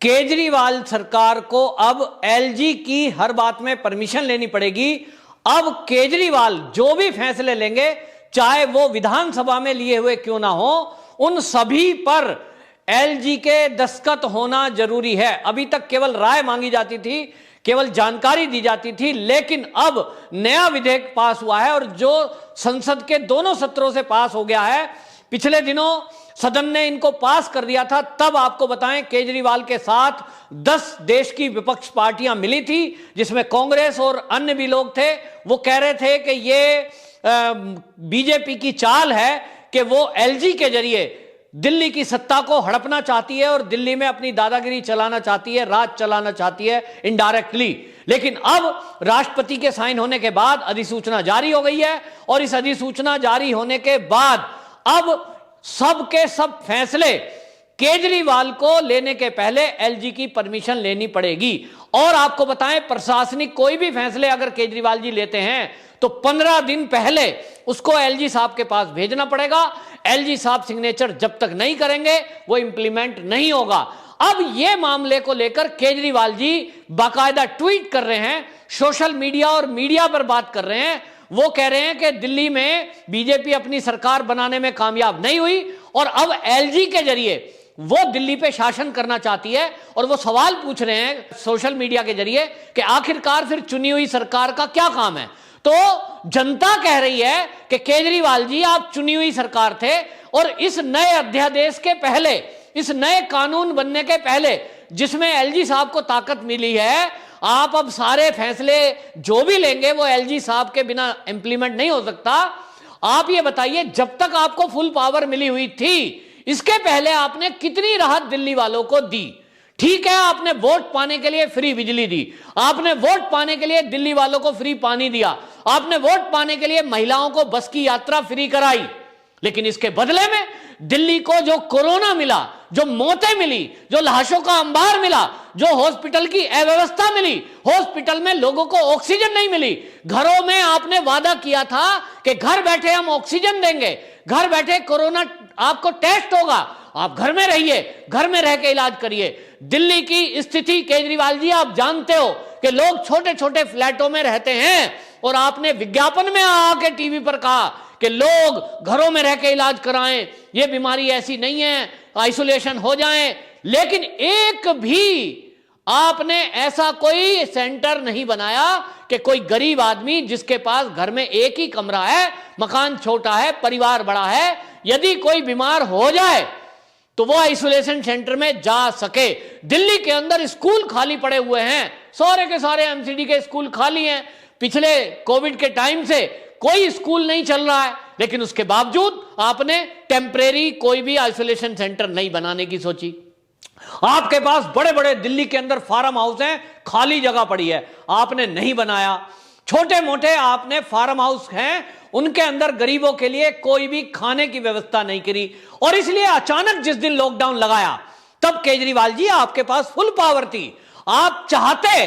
केजरीवाल सरकार को अब एलजी की हर बात में परमिशन लेनी पड़ेगी। अब केजरीवाल जो भी फैसले लेंगे, चाहे वो विधानसभा में लिए हुए क्यों ना हो, उन सभी पर एलजी के दस्तखत होना जरूरी है। अभी तक केवल राय मांगी जाती थी, केवल जानकारी दी जाती थी, लेकिन अब नया विधेयक पास हुआ है और जो संसद के दोनों सत्रों से पास हो गया है। पिछले दिनों सदन ने इनको पास कर दिया था। तब आपको बताएं, केजरीवाल के साथ 10 देश की विपक्ष पार्टियां मिली थी, जिसमें कांग्रेस और अन्य भी लोग थे। वो कह रहे थे कि ये बीजेपी की चाल है कि वो एलजी के जरिए दिल्ली की सत्ता को हड़पना चाहती है और दिल्ली में अपनी दादागिरी चलाना चाहती है, राज चलाना चाहती है इनडायरेक्टली। लेकिन अब राष्ट्रपति के साइन होने के बाद अधिसूचना जारी हो गई है और इस अधिसूचना जारी होने के बाद अब सब के सब फैसले केजरीवाल को लेने के पहले एलजी की परमिशन लेनी पड़ेगी। और आपको बताएं, प्रशासनिक कोई भी फैसले अगर केजरीवाल जी लेते हैं तो 15 दिन पहले उसको एलजी साहब के पास भेजना पड़ेगा। एलजी साहब सिग्नेचर जब तक नहीं करेंगे वो इंप्लीमेंट नहीं होगा। अब ये मामले को लेकर केजरीवाल जी बाकायदा ट्वीट कर रहे हैं, सोशल मीडिया और मीडिया पर बात कर रहे हैं। वो कह रहे हैं कि दिल्ली में बीजेपी अपनी सरकार बनाने में कामयाब नहीं हुई और अब एलजी के जरिए वो दिल्ली पे शासन करना चाहती है। और वो सवाल पूछ रहे हैं सोशल मीडिया के जरिए कि आखिरकार फिर चुनी हुई सरकार का क्या काम है। तो जनता कह रही है कि केजरीवाल जी, आप चुनी हुई सरकार थे और इस नए अध्यादेश के पहले, इस नए कानून बनने के पहले, जिसमें एलजी साहब को ताकत मिली है, आप अब सारे फैसले जो भी लेंगे वो एलजी साहब के बिना इंप्लीमेंट नहीं हो सकता। आप ये बताइए, जब तक आपको फुल पावर मिली हुई थी, इसके पहले आपने कितनी राहत दिल्ली वालों को दी? ठीक है, आपने वोट पाने के लिए फ्री बिजली दी, आपने वोट पाने के लिए दिल्ली वालों को फ्री पानी दिया, आपने वोट पाने के लिए महिलाओं को बस की यात्रा फ्री कराई। लेकिन इसके बदले में दिल्ली को जो कोरोना मिला, जो मौतें मिली, जो लाशों का अंबार मिला, जो हॉस्पिटल की अव्यवस्था मिली, हॉस्पिटल में लोगों को ऑक्सीजन नहीं मिली। घरों में आपने वादा किया था कि घर बैठे हम ऑक्सीजन देंगे, घर बैठे कोरोना आपको टेस्ट होगा, आप घर में रहिए, घर में रह के इलाज करिए। दिल्ली की स्थिति केजरीवाल जी आप जानते हो कि लोग छोटे छोटे फ्लैटों में रहते हैं और आपने विज्ञापन में आके टीवी पर कहा कि लोग घरों में रह के इलाज कराएं, ये बीमारी ऐसी नहीं है, आइसोलेशन हो जाएं। लेकिन एक भी आपने ऐसा कोई सेंटर नहीं बनाया कि कोई गरीब आदमी जिसके पास घर में एक ही कमरा है, मकान छोटा है, परिवार बड़ा है, यदि कोई बीमार हो जाए तो वो आइसोलेशन सेंटर में जा सके। दिल्ली के अंदर स्कूल खाली पड़े हुए हैं, सारे के सारे एमसीडी के स्कूल खाली हैं। पिछले कोविड के टाइम से कोई स्कूल नहीं चल रहा है, लेकिन उसके बावजूद आपने टेम्परेरी कोई भी आइसोलेशन सेंटर नहीं बनाने की सोची। आपके पास बड़े बड़े दिल्ली के अंदर फार्म हाउस हैं, खाली जगह पड़ी है, आपने नहीं बनाया। छोटे मोटे आपने फार्म हाउस हैं, उनके अंदर गरीबों के लिए कोई भी खाने की व्यवस्था नहीं करी। और इसलिए अचानक जिस दिन लॉकडाउन लगाया, तब केजरीवाल जी आपके पास फुल पावर थी। आप चाहते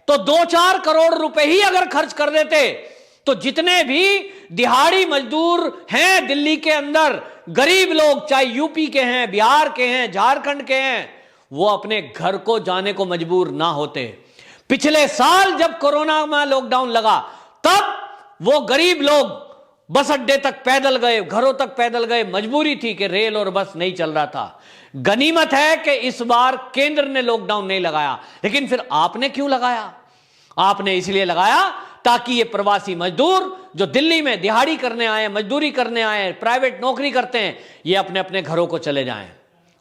तो 2-4 करोड़ रुपए ही अगर खर्च कर देते तो जितने भी दिहाड़ी मजदूर हैं दिल्ली के अंदर, गरीब लोग, चाहे यूपी के हैं, बिहार के हैं, झारखंड के हैं, वो अपने घर को जाने को मजबूर ना होते। पिछले साल जब कोरोना में लॉकडाउन लगा, तब वो गरीब लोग बस अड्डे तक पैदल गए, घरों तक पैदल गए, मजबूरी थी कि रेल और बस नहीं चल रहा था। गनीमत है कि इस बार केंद्र ने लॉकडाउन नहीं लगाया। लेकिन फिर आपने क्यों लगाया? आपने इसलिए लगाया ताकि ये प्रवासी मजदूर जो दिल्ली में दिहाड़ी करने आए, मजदूरी करने आए, प्राइवेट नौकरी करते हैं, ये अपने अपने घरों को चले जाएं,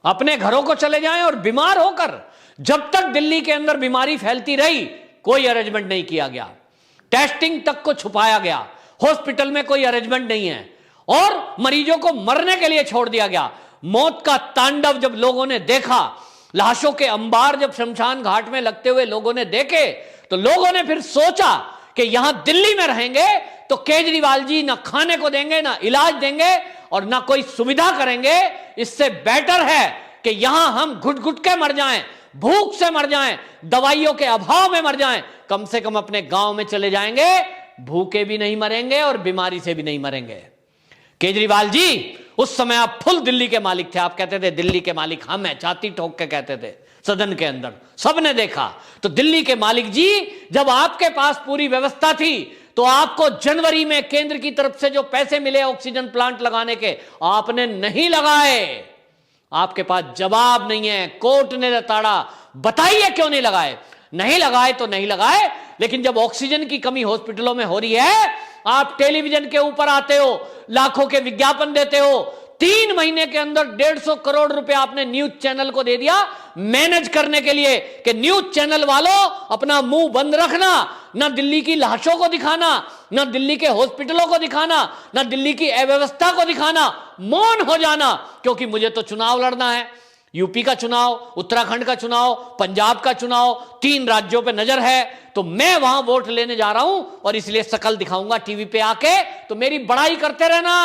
अपने घरों को चले जाएं। और बीमार होकर जब तक दिल्ली के अंदर बीमारी फैलती रही, कोई अरेंजमेंट नहीं किया गया, टेस्टिंग तक को छुपाया गया, हॉस्पिटल में कोई अरेंजमेंट नहीं है और मरीजों को मरने के लिए छोड़ दिया गया। मौत का तांडव जब लोगों ने देखा, लाशों के अंबार जब शमशान घाट में लगते हुए लोगों ने देखे, तो लोगों ने फिर सोचा कि यहां दिल्ली में रहेंगे तो केजरीवाल जी ना खाने को देंगे, ना इलाज देंगे और ना कोई सुविधा करेंगे। इससे बेटर है कि यहां हम घुट घुट के मर जाएं, भूख से मर जाएं, दवाइयों के अभाव में मर जाएं, कम से कम अपने गांव में चले जाएंगे, भूखे भी नहीं मरेंगे और बीमारी से भी नहीं मरेंगे। केजरीवाल जी, उस समय आप फुल दिल्ली के मालिक थे। आप कहते थे दिल्ली के मालिक हम हैं, छाती ठोक के कहते थे। सदन के अंदर, सबने देखा। तो दिल्ली के मालिक जी, जब आपके पास पूरी व्यवस्था थी तो आपको जनवरी में केंद्र की तरफ से जो पैसे मिले ऑक्सीजन प्लांट लगाने के, आपने नहीं लगाए। आपके पास जवाब नहीं है, कोर्ट ने ताड़ा, बताइए क्यों नहीं लगाए। नहीं लगाए तो नहीं लगाए, लेकिन जब ऑक्सीजन की कमी हॉस्पिटलों में हो रही है, आप टेलीविजन के ऊपर आते हो, लाखों के विज्ञापन देते हो। 3 महीने के अंदर 150 करोड़ रुपए आपने न्यूज चैनल को दे दिया मैनेज करने के लिए कि न्यूज चैनल वालों अपना मुंह बंद रखना, ना दिल्ली की लाशों को दिखाना, ना दिल्ली के हॉस्पिटलों को दिखाना, ना दिल्ली की अव्यवस्था को दिखाना, मौन हो जाना, क्योंकि मुझे तो चुनाव लड़ना है। यूपी का चुनाव, उत्तराखंड का चुनाव, पंजाब का चुनाव, 3 राज्यों पे नजर है, तो मैं वहां वोट लेने जा रहा हूं और इसलिए शकल दिखाऊंगा टीवी पे आके। तो मेरी बड़ाई करते रहना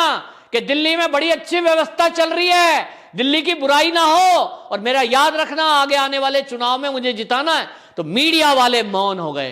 कि दिल्ली में बड़ी अच्छी व्यवस्था चल रही है, दिल्ली की बुराई ना हो, और मेरा याद रखना आगे आने वाले चुनाव में मुझे जिताना है। तो मीडिया वाले मौन हो गए,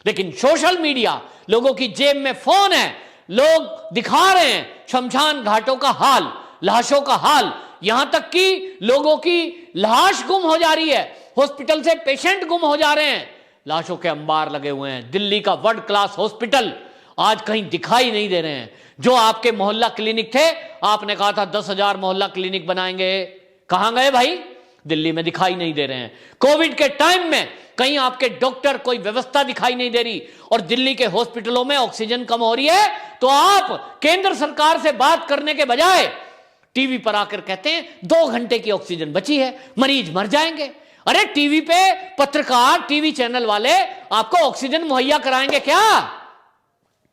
लेकिन सोशल मीडिया, लोगों की जेब में फोन है, लोग दिखा रहे हैं शमशान घाटों का हाल, लाशों का हाल, यहां तक कि लोगों की लाश गुम हो जा रही है, हॉस्पिटल से पेशेंट गुम हो जा रहे हैं, लाशों के अंबार लगे हुए हैं। दिल्ली का वर्ल्ड क्लास हॉस्पिटल आज कहीं दिखाई नहीं दे रहे हैं। जो आपके मोहल्ला क्लिनिक थे, आपने कहा था 10,000 मोहल्ला क्लिनिक बनाएंगे, कहां गए भाई? दिल्ली में दिखाई नहीं दे रहे हैं। कोविड के टाइम में कहीं आपके डॉक्टर, कोई व्यवस्था दिखाई नहीं दे रही, और दिल्ली के हॉस्पिटलों में ऑक्सीजन कम हो रही है, तो आप केंद्र सरकार से बात करने के बजाय टीवी पर आकर कहते हैं 2 घंटे की ऑक्सीजन बची है, मरीज मर जाएंगे। अरे टीवी पे पत्रकार, टीवी चैनल वाले आपको ऑक्सीजन मुहैया कराएंगे क्या?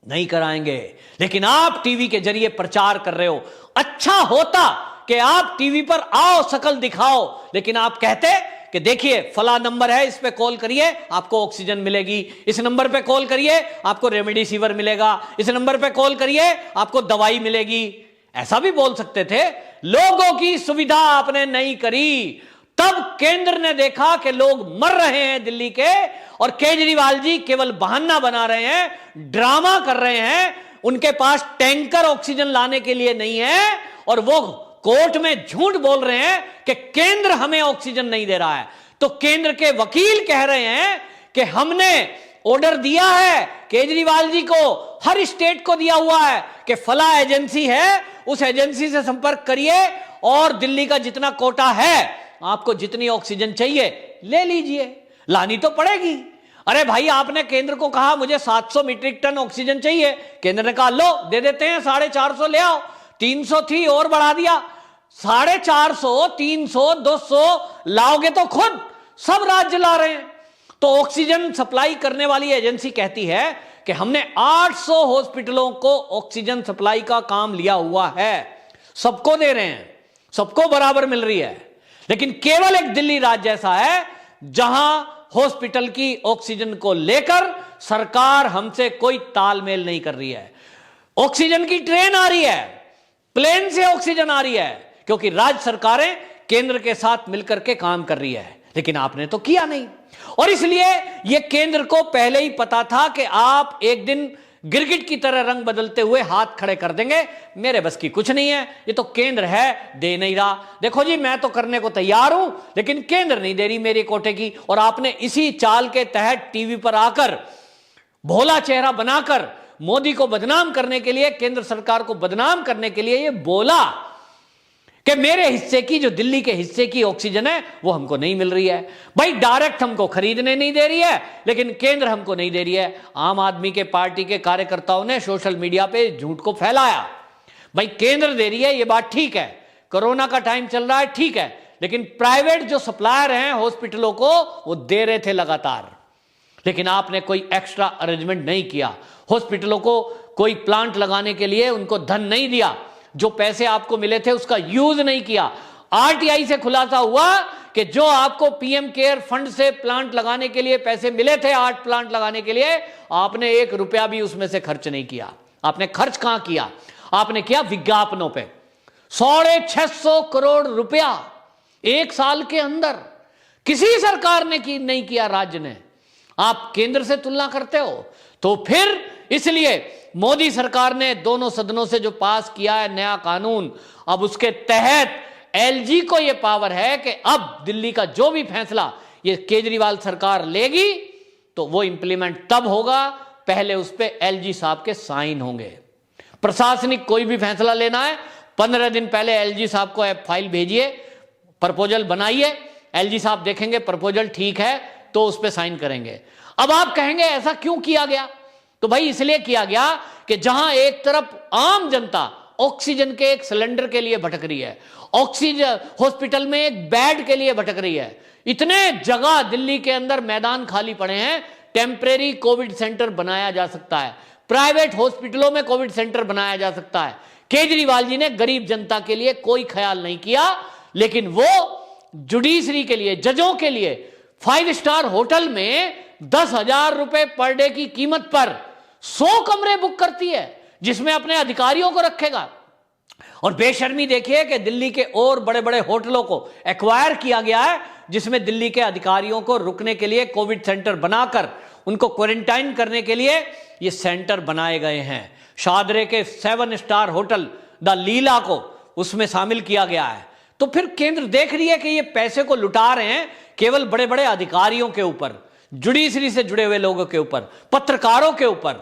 नहीं कराएंगे। लेकिन आप टीवी के जरिए प्रचार कर रहे हो। अच्छा होता कि आप टीवी पर आओ, शकल दिखाओ, लेकिन आप कहते कि देखिए फला नंबर है, इस पे कॉल करिए आपको ऑक्सीजन मिलेगी, इस नंबर पे कॉल करिए आपको रेमडेसिविर मिलेगा, इस नंबर पे कॉल करिए आपको दवाई मिलेगी। ऐसा भी बोल सकते थे। लोगों की सुविधा आपने नहीं करी। तब केंद्र ने देखा कि लोग मर रहे हैं दिल्ली के, और केजरीवाल जी केवल बहाना बना रहे हैं, ड्रामा कर रहे हैं। उनके पास टैंकर ऑक्सीजन लाने के लिए नहीं है, और वो कोर्ट में झूठ बोल रहे हैं कि केंद्र हमें ऑक्सीजन नहीं दे रहा है। तो केंद्र के वकील कह रहे हैं कि हमने ऑर्डर दिया है केजरीवाल जी को, हर स्टेट को दिया हुआ है कि फला एजेंसी है, उस एजेंसी से संपर्क करिए और दिल्ली का जितना कोटा है, आपको जितनी ऑक्सीजन चाहिए ले लीजिए, लानी तो पड़ेगी। अरे भाई, आपने केंद्र को कहा मुझे 700 मीट्रिक टन ऑक्सीजन चाहिए, केंद्र ने कहा लो दे देते हैं, 450 ले आओ। 300 थी और बढ़ा दिया, 450, 300, 200 लाओगे तो खुद सब राज्य ला रहे हैं। तो ऑक्सीजन सप्लाई करने वाली एजेंसी कहती है कि हमने 800 हॉस्पिटलों को ऑक्सीजन सप्लाई का काम लिया हुआ है, सबको दे रहे हैं, सबको बराबर मिल रही है। लेकिन केवल एक दिल्ली राज्य ऐसा है जहां हॉस्पिटल की ऑक्सीजन को लेकर सरकार हमसे कोई तालमेल नहीं कर रही है। ऑक्सीजन की ट्रेन आ रही है, प्लेन से ऑक्सीजन आ रही है, क्योंकि राज्य सरकारें केंद्र के साथ मिलकर के काम कर रही है, लेकिन आपने तो किया नहीं। और इसलिए यह केंद्र को पहले ही पता था कि आप एक दिन गिरगिट की तरह रंग बदलते हुए हाथ खड़े कर देंगे, मेरे बस की कुछ नहीं है, ये तो केंद्र है, दे नहीं रहा। देखो जी, मैं तो करने को तैयार हूं, लेकिन केंद्र नहीं दे रही मेरे कोटे की। और आपने इसी चाल के तहत टीवी पर आकर भोला चेहरा बनाकर मोदी को बदनाम करने के लिए, केंद्र सरकार को बदनाम करने के लिए ये बोला कि मेरे हिस्से की, जो दिल्ली के हिस्से की ऑक्सीजन है वो हमको नहीं मिल रही है। भाई डायरेक्ट हमको खरीदने नहीं दे रही है, लेकिन केंद्र हमको नहीं दे रही है। आम आदमी के पार्टी के कार्यकर्ताओं ने सोशल मीडिया पे झूठ को फैलाया। भाई केंद्र दे रही है, ये बात ठीक है, कोरोना का टाइम चल रहा है, ठीक है, लेकिन प्राइवेट जो सप्लायर हैं हॉस्पिटलों को, वो दे रहे थे लगातार, लेकिन आपने कोई एक्स्ट्रा अरेंजमेंट नहीं किया। हॉस्पिटलों को कोई प्लांट लगाने के लिए उनको धन नहीं दिया, जो पैसे आपको मिले थे उसका यूज नहीं किया। आरटीआई से खुलासा हुआ कि जो आपको पीएम केयर फंड से प्लांट लगाने के लिए पैसे मिले थे, 8 प्लांट लगाने के लिए, आपने 1 रुपया भी उसमें से खर्च नहीं किया। आपने खर्च कहां किया? आपने किया विज्ञापनों पे। 650 करोड़ रुपया 1 साल के अंदर किसी सरकार ने नहीं किया, राज्य ने। आप केंद्र से तुलना करते हो। तो फिर इसलिए मोदी सरकार ने दोनों सदनों से जो पास किया है नया कानून, अब उसके तहत एलजी को यह पावर है कि अब दिल्ली का जो भी फैसला ये केजरीवाल सरकार लेगी तो वो इंप्लीमेंट तब होगा, पहले उस पे एलजी साहब के साइन होंगे। प्रशासनिक कोई भी फैसला लेना है, 15 दिन पहले एलजी साहब को फाइल भेजिए, प्रपोजल बनाइए, एलजी साहब देखेंगे प्रपोजल ठीक है तो उस पे साइन करेंगे। अब आप कहेंगे ऐसा क्यों किया गया? तो भाई इसलिए किया गया कि जहां एक तरफ आम जनता ऑक्सीजन के एक सिलेंडर के लिए भटक रही है, ऑक्सीजन हॉस्पिटल में एक बेड के लिए भटक रही है, इतने जगह दिल्ली के अंदर मैदान खाली पड़े हैं, टेम्परेरी कोविड सेंटर बनाया जा सकता है, प्राइवेट हॉस्पिटलों में कोविड सेंटर बनाया जा सकता है। केजरीवाल जी ने गरीब जनता के लिए कोई ख्याल नहीं किया, लेकिन वो जुडिशरी के लिए, जजों के लिए 5 स्टार होटल में 10,000 रुपए पर डे की कीमत पर 100 कमरे बुक करती है, जिसमें अपने अधिकारियों को रखेगा। और बेशर्मी देखिए कि दिल्ली के और बड़े बड़े होटलों को एक्वायर किया गया है, जिसमें दिल्ली के अधिकारियों को रुकने के लिए कोविड सेंटर बनाकर उनको क्वारंटाइन करने के लिए ये सेंटर बनाए गए हैं। शादरे के 7 स्टार होटल द लीला को उसमें शामिल किया गया है। तो फिर केंद्र देख रही है कि ये पैसे को लुटा रहे हैं केवल बड़े बड़े अधिकारियों के ऊपर, जुडिशरी से जुड़े हुए लोगों के ऊपर, पत्रकारों के ऊपर।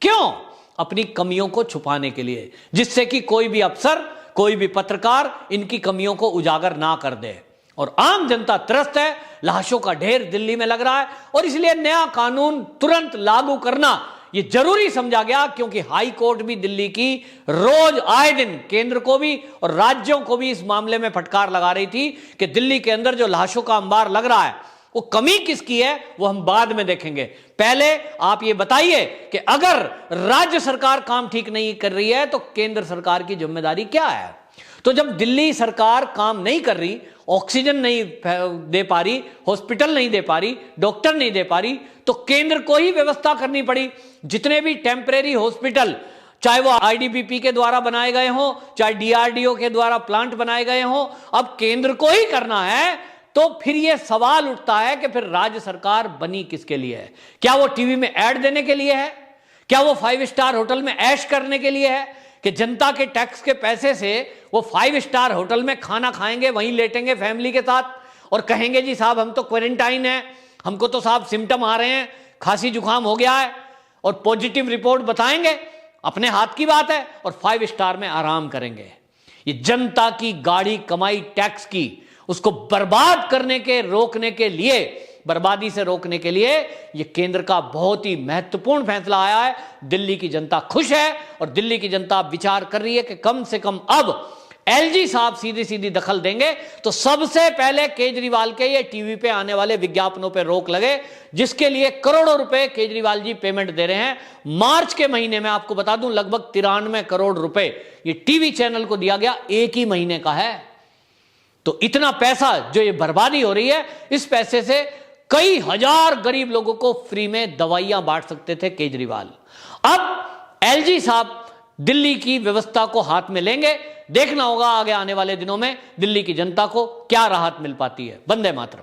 क्यों? अपनी कमियों को छुपाने के लिए, जिससे कि कोई भी अफसर, कोई भी पत्रकार इनकी कमियों को उजागर ना कर दे। और आम जनता त्रस्त है, लाशों का ढेर दिल्ली में लग रहा है, और इसलिए नया कानून तुरंत लागू करना ये जरूरी समझा गया, क्योंकि हाई कोर्ट भी दिल्ली की रोज आए दिन केंद्र को भी और राज्यों को भी इस मामले में फटकार लगा रही थी कि दिल्ली के अंदर जो लाशों का अंबार लग रहा है वो कमी किसकी है, वो हम बाद में देखेंगे। पहले आप ये बताइए कि अगर राज्य सरकार काम ठीक नहीं कर रही है तो केंद्र सरकार की जिम्मेदारी क्या है? तो जब दिल्ली सरकार काम नहीं कर रही, ऑक्सीजन नहीं दे पा रही, हॉस्पिटल नहीं दे पा रही, डॉक्टर नहीं दे पा रही, तो केंद्र को ही व्यवस्था करनी पड़ी। जितने भी टेम्परेरी हॉस्पिटल, चाहे वो आईडीबीपी के द्वारा बनाए गए हों, चाहे डीआरडीओ के द्वारा प्लांट बनाए गए हों, अब केंद्र को ही करना है। तो फिर यह सवाल उठता है कि फिर राज्य सरकार बनी किसके लिए है? क्या वो टीवी में ऐड देने के लिए है? क्या वो 5 स्टार होटल में ऐश करने के लिए है कि जनता के टैक्स के पैसे से वो 5 स्टार होटल में खाना खाएंगे, वहीं लेटेंगे फैमिली के साथ और कहेंगे जी साहब हम तो क्वारंटाइन है, हमको तो साहब सिम्टम आ रहे हैं, खांसी जुकाम हो गया है, और पॉजिटिव रिपोर्ट बताएंगे, अपने हाथ की बात है, और 5 स्टार में आराम करेंगे। ये जनता की गाड़ी कमाई टैक्स की, उसको बर्बाद करने के, रोकने के लिए, बर्बादी से रोकने के लिए यह केंद्र का बहुत ही महत्वपूर्ण फैसला आया है। दिल्ली की जनता खुश है और दिल्ली की जनता विचार कर रही है कि कम से कम अब एलजी साहब सीधी सीधी दखल देंगे तो सबसे पहले केजरीवाल के ये टीवी पे आने वाले विज्ञापनों पे रोक लगे, जिसके लिए करोड़ों रुपए केजरीवाल जी पेमेंट दे रहे हैं। मार्च के महीने में आपको बता दूं लगभग 93 करोड़ रुपए ये टीवी चैनल को दिया गया, एक ही महीने का है। तो इतना पैसा जो ये बर्बादी हो रही है, इस पैसे से कई हजार गरीब लोगों को फ्री में दवाइयां बांट सकते थे केजरीवाल। अब एलजी साहब दिल्ली की व्यवस्था को हाथ में लेंगे। देखना होगा आगे आने वाले दिनों में दिल्ली की जनता को क्या राहत मिल पाती है। वंदे मातरम।